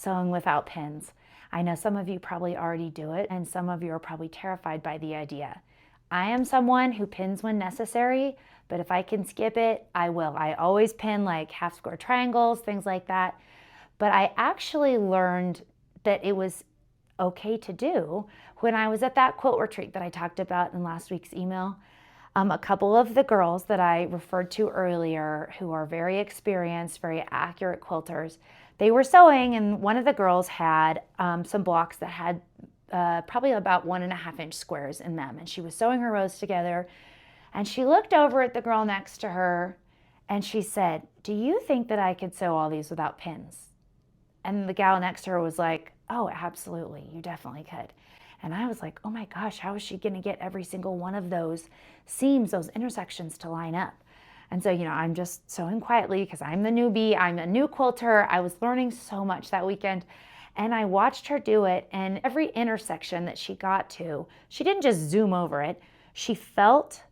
sewing without pins. I know some of you probably already do it, and some of you are probably terrified by the idea. I am someone who pins when necessary, but if I can skip it, I will. I always pin like half square triangles, things like that. But I actually learned that it was okay to do when I was at that quilt retreat that I talked about in last week's email. A couple of the girls that I referred to earlier, who are very experienced, very accurate quilters, they were sewing, and one of the girls had some blocks that had probably about 1.5-inch squares in them, and she was sewing her rows together, and she looked over at the girl next to her, and she said, "Do you think that I could sew all these without pins?" And the gal next to her was like, "Oh, absolutely, you definitely could." And I was like, oh my gosh, how is she going to get every single one of those seams, those intersections to line up? And so, I'm just sewing quietly because I'm the newbie. I'm a new quilter. I was learning so much that weekend. And I watched her do it. And every intersection that she got to, she didn't just zoom over it. She felt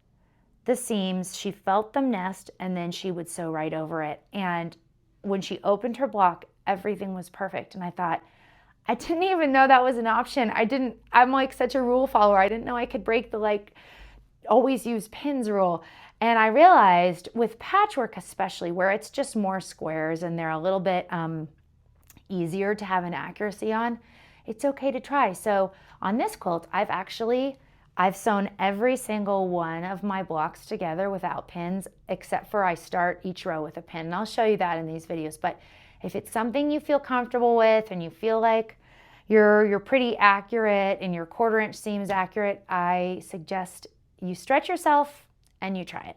the seams, she felt them nest, and then she would sew right over it. And when she opened her block, everything was perfect. And I thought, I didn't even know that was an option. I'm like such a rule follower. I didn't know I could break the always use pins rule. And I realized with patchwork especially, where it's just more squares and they're a little bit easier to have an accuracy on, it's okay to try. So on this quilt, I've sewn every single one of my blocks together without pins, except for I start each row with a pin. And I'll show you that in these videos. But if it's something you feel comfortable with and you feel like you're pretty accurate and your 1/4 inch seam is accurate, I suggest you stretch yourself and you try it.